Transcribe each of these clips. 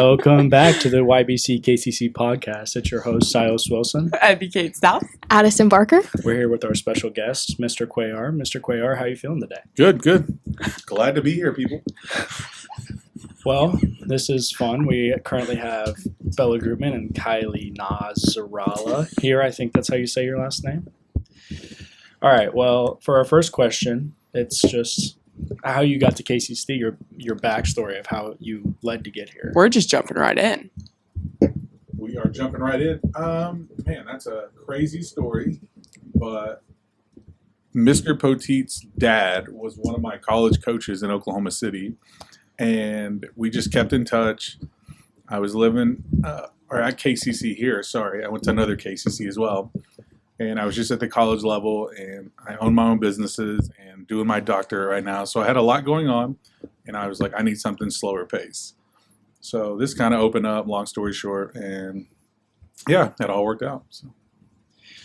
Welcome back to the YBC KCC podcast. It's your host, Sylas Wilson. Evykate South. Addison Barker. We're here with our special guest, Mr. Cuellar. Mr. Cuellar, how are you feeling today? Good. Glad to be here, people. Well, this is fun. We currently have Bella Grootman and Kylie Nazarala here. I think that's how you say your last name. All right. Well, for our first question, it's just how you got to KCC, your backstory of how you led to get here. We're just jumping right in. We are jumping right in. Man, that's a crazy story, but Mr. Poteet's dad was one of my college coaches in Oklahoma City, and we just kept in touch. I was living at KCC here. Sorry, I went to another KCC as well. And I was just at the college level, and I own my own businesses and doing my doctorate right now. So I had a lot going on, and I was like, I need something slower pace. So this kind of opened up, long story short, and yeah, it all worked out.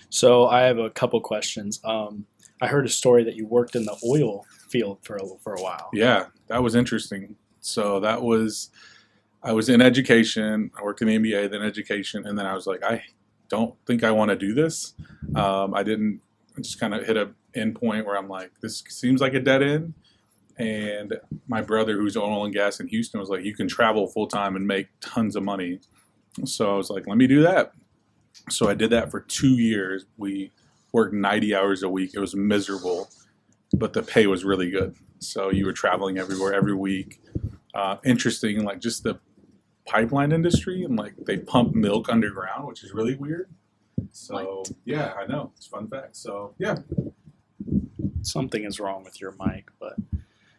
So I have a couple questions. I heard a story that you worked in the oil field for a while. Yeah, that was interesting. So I was in education. I worked in the MBA, then education, and then I was like, I don't think I want to do this. I just kind of hit a end point where I'm like, this seems like a dead end. And my brother, who's oil and gas in Houston, was like, you can travel full time and make tons of money. So I was like, let me do that. So I did that for 2 years. We worked 90 hours a week. It was miserable, but the pay was really good. So you were traveling everywhere every week. Interesting, like just the pipeline industry, and like they pump milk underground, which is really weird. So yeah, I know, it's a fun fact. So yeah, something is wrong with your mic, but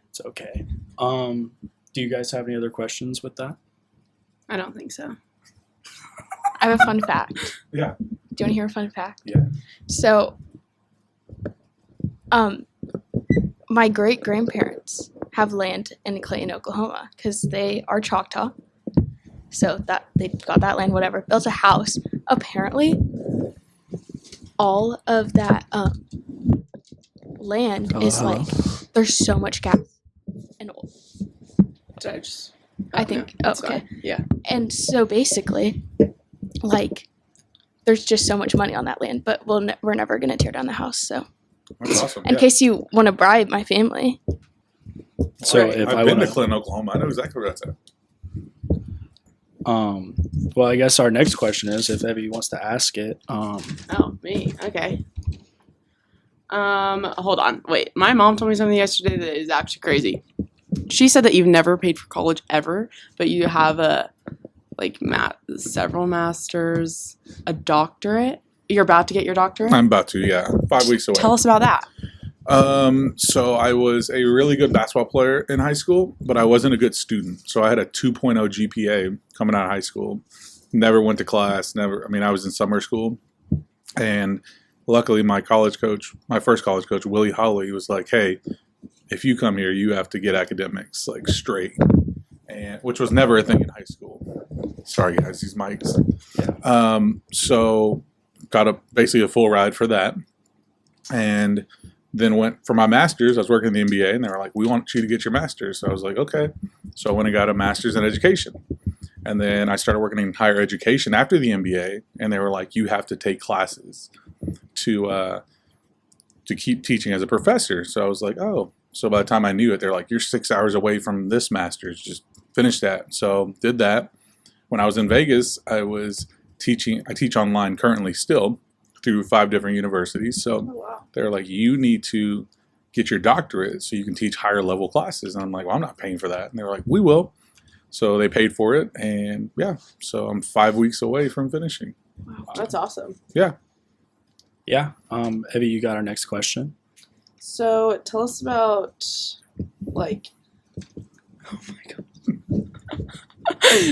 it's okay. Do you guys have any other questions with that? I don't think so. I have a fun fact. Yeah. Do you want to hear a fun fact? Yeah. So, my great-grandparents have land in Clayton, Oklahoma, because they are Choctaw. So that they got that land, whatever, built a house. Apparently, all of that land is like, there's so much gas and oil. I think, okay. Yeah. And so basically, like, there's just so much money on that land, but we're never going to tear down the house. So, That's awesome. in case you want to bribe my family. So Right. if I've I been want to Clinton, Oklahoma. I know exactly where that's at. well, I guess our next question is if Evie wants to ask it. Oh, me. Okay. Hold on. Wait. My mom told me something yesterday that is actually crazy. She said that you've never paid for college ever, but you have several masters, a doctorate. You're about to get your doctorate? I'm about to, yeah. 5 weeks away. Tell us about that. So I was a really good basketball player in high school, but I wasn't a good student. So I had a 2.0 GPA coming out of high school. Never went to class. I was in summer school. And luckily my first college coach, Willie Holly, was like, hey, if you come here, you have to get academics like straight. And which was never a thing in high school. Sorry guys, these mics. So got basically a full ride for that. And then went for my master's. I was working in the MBA, and they were like, we want you to get your master's. So I was like, okay. So I went and got a master's in education. And then I started working in higher education after the MBA, and they were like, you have to take classes to keep teaching as a professor. So I was like, oh. So by the time I knew it, they're like, you're 6 hours away from this master's. Just finish that. So did that. When I was in Vegas, I was teaching. I teach online currently still through 5 different universities. So they're like, you need to get your doctorate so you can teach higher level classes. And I'm like, well, I'm not paying for that. And they're like, we will. So they paid for it. And yeah, so I'm 5 weeks away from finishing. Wow, that's awesome. Yeah. Yeah. Evie, you got our next question. So tell us about, oh my God.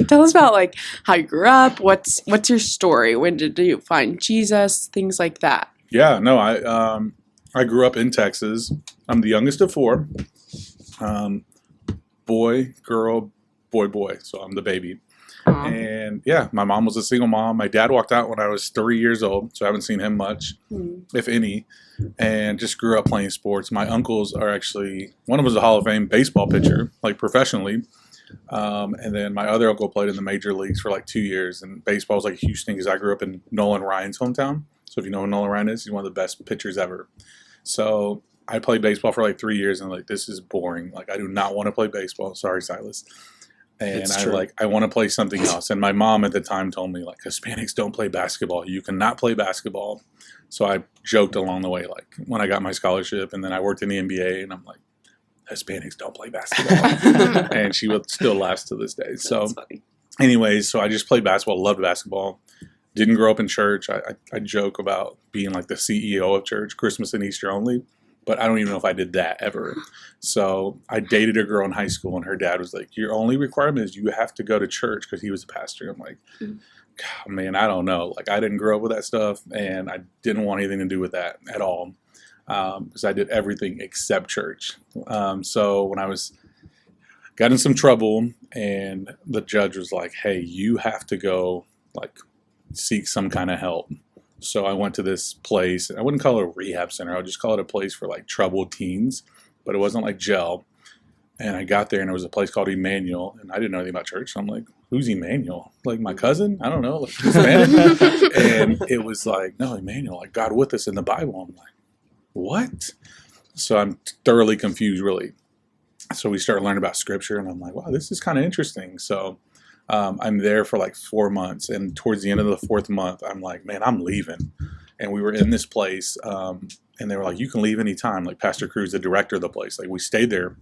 Tell us about how you grew up. What's your story? When did you find Jesus? Things like that. Yeah, no, I grew up in Texas. I'm the youngest of 4. Boy, girl, boy. So I'm the baby. And yeah, my mom was a single mom. My dad walked out when I was 3 years old, so I haven't seen him much, if any, and just grew up playing sports. My uncles are actually, one of them was a Hall of Fame baseball pitcher, like professionally. And then my other uncle played in the major leagues for like 2 years, and baseball was like a huge thing because I grew up in Nolan Ryan's hometown. So if you know who Nolan Ryan is, he's one of the best pitchers ever. So I played baseball for like 3 years, and like, this is boring. Like, I do not want to play baseball. Sorry, Sylas. And It's I true. I want to play something else. And my mom at the time told me, like, Hispanics don't play basketball. You cannot play basketball. So I joked along the way, like, when I got my scholarship, and then I worked in the NBA, and I'm like, Hispanics don't play basketball. And she would still laughs to this day. So That's funny. anyways, so I just played basketball, loved basketball. Didn't grow up in church. I joke about being like the CEO of church, Christmas and Easter only, but I don't even know if I did that ever. So I dated a girl in high school, and her dad was like, your only requirement is you have to go to church, because he was a pastor. I'm like, God, man, I don't know. Like, I didn't grow up with that stuff, and I didn't want anything to do with that at all, because I did everything except church. So when I got in some trouble, and the judge was like, hey, you have to go, like, seek some kind of help. So I went to this place. I wouldn't call it a rehab center. I would just call it a place for like troubled teens, but it wasn't like jail. And I got there, and it was a place called Emmanuel, and I didn't know anything about church. So I'm like, who's Emmanuel? Like, my cousin? I don't know. Like, Hispanic? And it was like, no, Emmanuel, like God with us in the Bible. I'm like, what? So I'm thoroughly confused, really. So we started learning about scripture, and I'm like, wow, this is kind of interesting. So I'm there for like 4 months, and towards the end of the 4th month, I'm like, man, I'm leaving. And we were in this place, and they were like, you can leave anytime. Like, Pastor Cruz, the director of the place, like, we stayed there,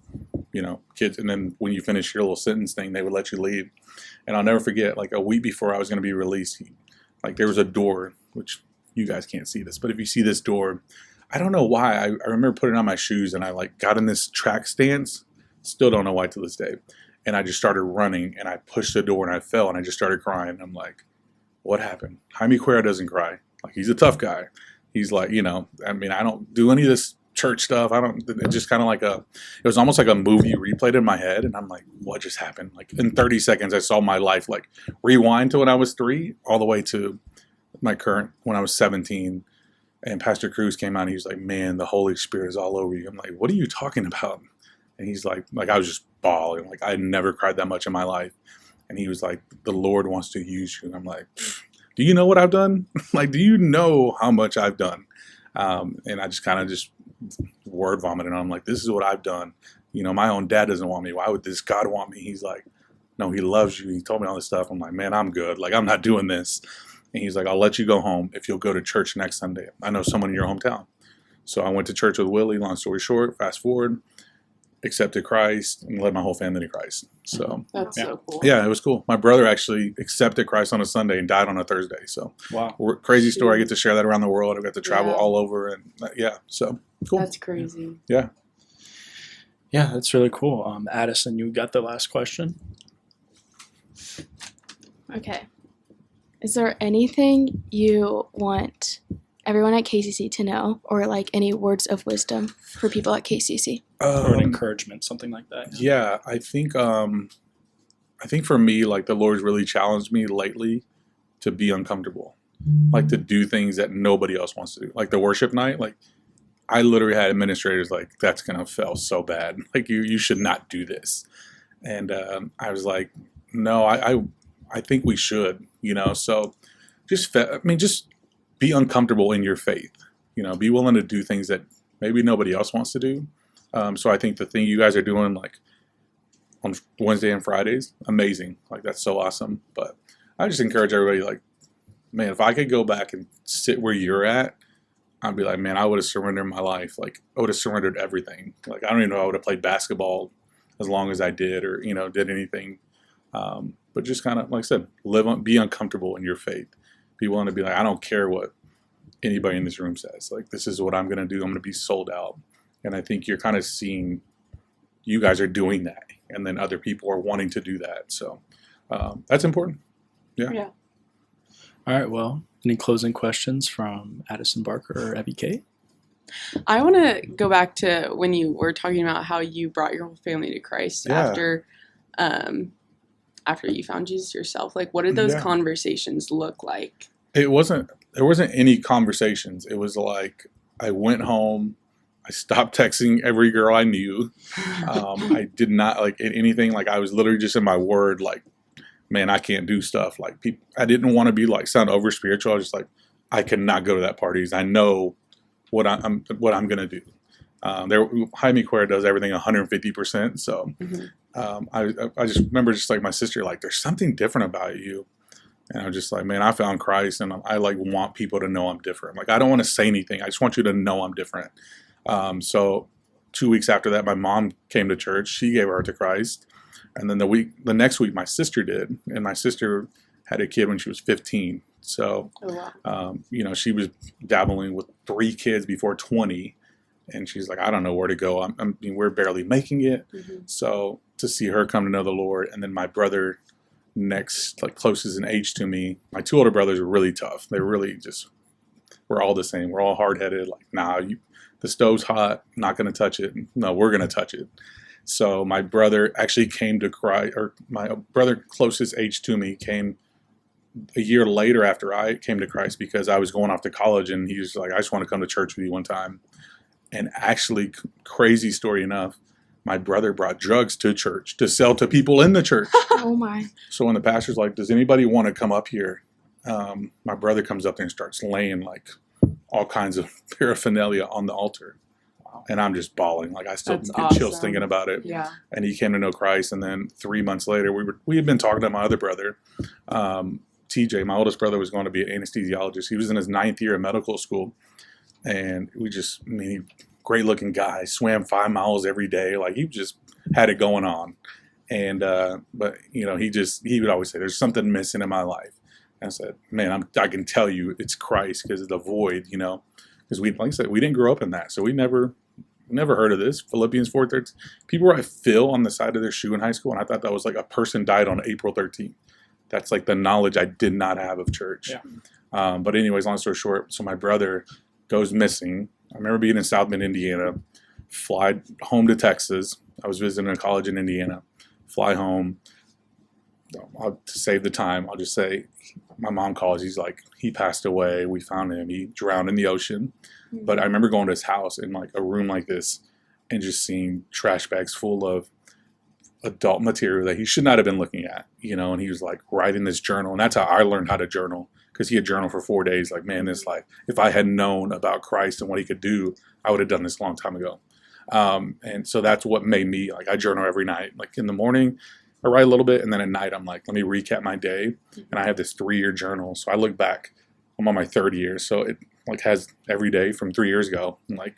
kids. And then when you finish your little sentence thing, they would let you leave. And I'll never forget, like, a week before I was going to be released, like, there was a door, which you guys can't see this, but if you see this door, I don't know why. I remember putting on my shoes, and I like got in this track stance. Still don't know why to this day. And I just started running, and I pushed the door, and I fell, and I just started crying. I'm like, what happened? Jaime Cuellar doesn't cry. Like, he's a tough guy. He's like, I mean, I don't do any of this church stuff. It's just kind of like it was almost like a movie replayed in my head. And I'm like, what just happened? Like, in 30 seconds, I saw my life, like, rewind to when I was 3, all the way to my current, when I was 17. And Pastor Cruz came out, and he was like, man, the Holy Spirit is all over you. I'm like, what are you talking about? And he's like I was just bawling. Like, I had never cried that much in my life. And he was like, the Lord wants to use you. And I'm like, do you know what I've done? Like, do you know how much I've done? And I just kind of just word vomited. And I'm like, this is what I've done. My own dad doesn't want me. Why would this God want me? He's like, no, he loves you. He told me all this stuff. I'm like, man, I'm good. Like, I'm not doing this. And he's like, I'll let you go home if you'll go to church next Sunday. I know someone in your hometown. So I went to church with Willie. Long story short, fast forward, accepted Christ, and led my whole family to Christ. So That's so cool. yeah, it was cool. My brother actually accepted Christ on a Sunday and died on a Thursday. So Wow. crazy story. I get to share that around the world. I got to travel all over, and so cool. That's crazy. Yeah, that's really cool. Addison, you got the last question? Okay. Is there anything you want everyone at KCC to know, or like any words of wisdom for people at KCC? Or an encouragement, something like that? Yeah, I think for me, like, the Lord's really challenged me lately to be uncomfortable, like to do things that nobody else wants to do. Like the worship night, like I literally had administrators like, that's gonna fail so bad. Like, you should not do this. And I was like, no, I think we should, So just be uncomfortable in your faith. Be willing to do things that maybe nobody else wants to do. So I think the thing you guys are doing, like on Wednesday and Fridays, amazing. Like, that's so awesome. But I just encourage everybody, like, man, if I could go back and sit where you're at, I'd be like, man, I would have surrendered my life. Like, I would have surrendered everything. Like, I don't even know I would have played basketball as long as I did, or, did anything. But just kind of, like I said, be uncomfortable in your faith. Be willing to be like, I don't care what anybody in this room says. Like, this is what I'm going to do. I'm going to be sold out. And I think you're kind of seeing you guys are doing that. And then other people are wanting to do that. So that's important. Yeah. All right. Well, any closing questions from Addison Barker or Evykate? I want to go back to when you were talking about how you brought your whole family to Christ after you found Jesus yourself. Like, what did those conversations look like? There wasn't any conversations. It was like, I went home, I stopped texting every girl I knew. I did not like anything. Like I was literally just in my word. Like, man, I can't do stuff like people. I didn't want to be like sound over spiritual. I was just like, I cannot go to that parties. I know what I'm gonna do. Jaime Cuellar does everything 150%. So I just remember just like my sister, like there's something different about you. And I'm just like, man, I found Christ, and I like want people to know I'm different. Like I don't want to say anything. I just want you to know I'm different. So 2 weeks after that, my mom came to church. She gave her heart to Christ. And then the next week, my sister did. And my sister had a kid when she was 15. So, she was dabbling with 3 kids before 20. And she's like, I don't know where to go. I mean, we're barely making it. So to see her come to know the Lord, and then my brother next, like closest in age to me, my 2 older brothers were really tough. They really just, we're all the same. We're all hard-headed. Like, nah, the stove's hot, not going to touch it. No, we're going to touch it. So my brother actually came to Christ, or my brother closest age to me came a year later after I came to Christ, because I was going off to college, and he was like, I just want to come to church with you one time. And actually, crazy story enough, my brother brought drugs to church to sell to people in the church. Oh my. So when the pastor's like, does anybody want to come up here? My brother comes up there and starts laying like all kinds of paraphernalia on the altar. And I'm just bawling. Like I still get chills thinking about it. Yeah. And he came to know Christ. And then 3 months later, we had been talking to my other brother. TJ, my oldest brother, was going to be an anesthesiologist. He was in his 9th year of medical school. And great looking guy, swam 5 miles every day. Like he just had it going on. And, but he would always say, there's something missing in my life. And I said, man, I can tell you it's Christ, because of the void, because like I said, we didn't grow up in that. So we never heard of this. Philippians 4:13. People write Phil on the side of their shoe in high school. And I thought that was like a person died on April 13th. That's like the knowledge I did not have of church. Yeah. But anyways, long story short, so my brother goes missing. I remember being in South Bend, Indiana, fly home to Texas. I was visiting a college in Indiana, fly home. To save the time, I'll just say my mom calls. He's like, he passed away. We found him. He drowned in the ocean. But I remember going to his house in like a room like this and just seeing trash bags full of adult material that he should not have been looking at, and he was like writing this journal. And that's how I learned how to journal, because he had journaled for 4 days. Like, man, this life, if I had known about Christ and what he could do, I would have done this a long time ago. And so that's what made me, like, I journal every night. Like in the morning, I write a little bit, and then at night, I'm like, let me recap my day. And I have this 3-year journal. So I look back, I'm on my 3rd year. So it like has every day from 3 years ago. I'm like,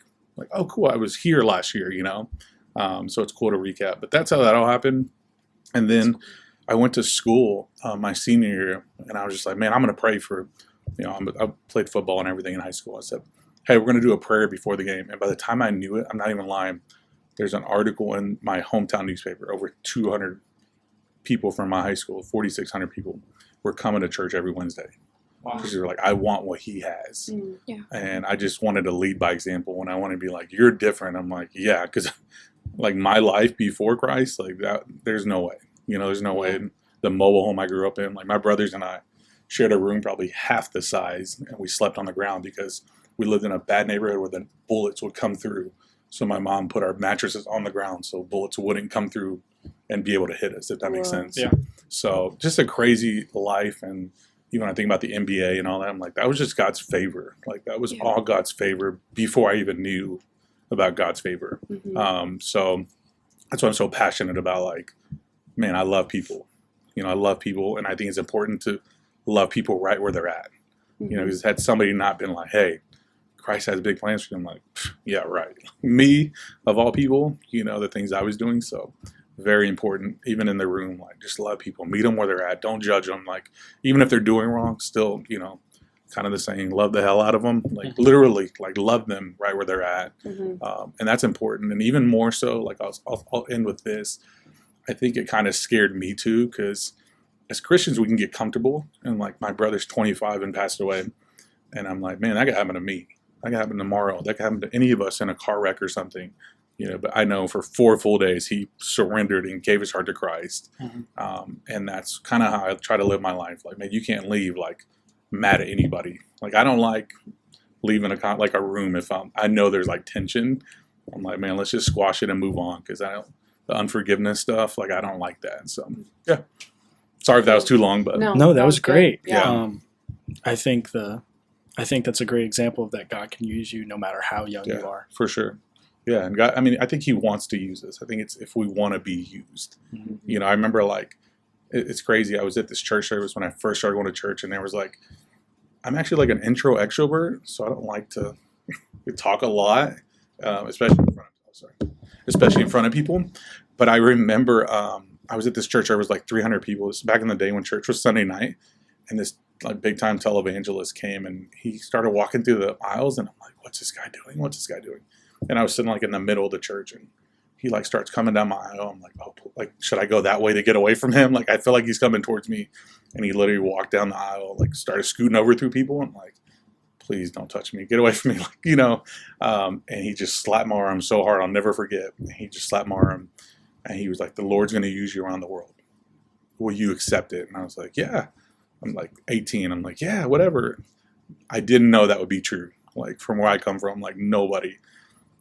oh, cool, I was here last year, So it's cool to recap. But that's how that all happened. And then I went to school my senior year, and I was just like, man, I'm going to pray for, I played football and everything in high school. I said, hey, we're going to do a prayer before the game. And by the time I knew it, I'm not even lying, there's an article in my hometown newspaper. Over 200 people from my high school, 4,600 people, were coming to church every Wednesday. Wow. Because they were like, I want what he has. Yeah. And I just wanted to lead by example. When I want to be like, you're different. I'm like, yeah, because like my life before Christ, like that, there's no way. There's no way. The mobile home I grew up in, like my brothers and I shared a room probably half the size, and we slept on the ground because we lived in a bad neighborhood where the bullets would come through. So my mom put our mattresses on the ground so bullets wouldn't come through and be able to hit us, if that makes sense. Yeah. So just a crazy life. And even when I think about the NBA and all that, I'm like, that was just God's favor. Like that was all God's favor before I even knew about God's favor. So that's why I'm so passionate about, like, man, I love people. I love people, and I think it's important to love people right where they're at. Because had somebody not been like, hey, Christ has big plans for you, I'm like, yeah, right. Me, of all people, the things I was doing. So very important, even in the room, like just love people, meet them where they're at. Don't judge them. Like, even if they're doing wrong, still, kind of the saying, love the hell out of them. Like literally, like love them right where they're at. And that's important. And even more so, like I'll end with this. I think it kind of scared me too, because as Christians, we can get comfortable. And like my brother's 25 and passed away. And I'm like, man, that could happen to me. That could happen tomorrow. That could happen to any of us in a car wreck or something. But I know for 4 full days, he surrendered and gave his heart to Christ. And that's kind of how I try to live my life. Like, man, you can't leave like mad at anybody. Like, I don't like leaving like a room if I know there's like tension. I'm like, man, let's just squash it and move on, because the unforgiveness stuff, like I don't like that. So yeah, sorry if that was too long, but No, that was good. great. Yeah. I think that's a great example of that God can use you no matter how young you are. for sure. Yeah, and God, I mean, I think He wants to use us. I think it's if we want to be used. Mm-hmm. You know, I remember like it's crazy. I was at this church service when I first started going to church, and there was like, I'm actually like an intro extrovert, so I don't like to talk a lot, especially in front of people. But I remember I was at this church. There was like 300 people. This was back in the day when church was Sunday night, and this like big time televangelist came, and he started walking through the aisles, and I'm like, what's this guy doing? What's this guy doing? And I was sitting like in the middle of the church, and he like starts coming down my aisle. I'm like, oh, like should I go that way to get away from him? Like I feel like he's coming towards me, and he literally walked down the aisle, like started scooting over through people. I'm like, please don't touch me, get away from me, like, you know. And he just slapped my arm so hard, I'll never forget. He just slapped my arm, and he was like, the Lord's going to use you around the world. Will you accept it? And I was like, yeah. I'm like 18. I'm like, yeah, whatever. I didn't know that would be true. Like from where I come from, like nobody.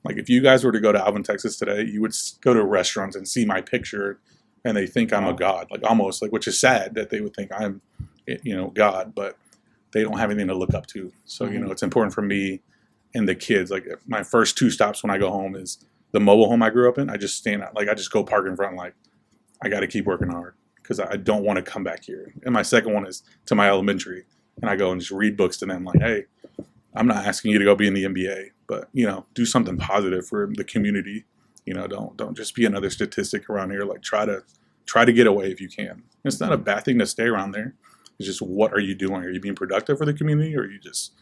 Like if you guys were to go to Alvin, Texas today, you would go to restaurants and see my picture, and they think I'm a god, like almost like, which is sad that they would think I'm, you know, God, but they don't have anything to look up to. So, you know, it's important for me and the kids. Like my first 2 stops when I go home is the mobile home I grew up in. I just stand out, like I just go park in front, like I got to keep working hard because I don't want to come back here. And my second one is to my elementary, and I go and just read books to them like, hey, I'm not asking you to go be in the NBA, but, you know, do something positive for the community. You know, don't just be another statistic around here. Like try to get away if you can. It's not a bad thing to stay around there. It's just, what are you doing? Are you being productive for the community, or are you just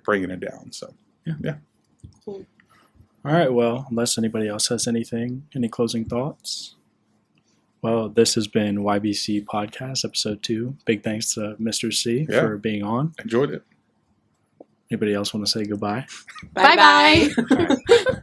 bringing it down? So, yeah. All right. Well, unless anybody else has any closing thoughts? Well, this has been YBC Podcast, Episode 2. Big thanks to Mr. C for being on. Enjoyed it. Anybody else want to say goodbye? Bye-bye. All right.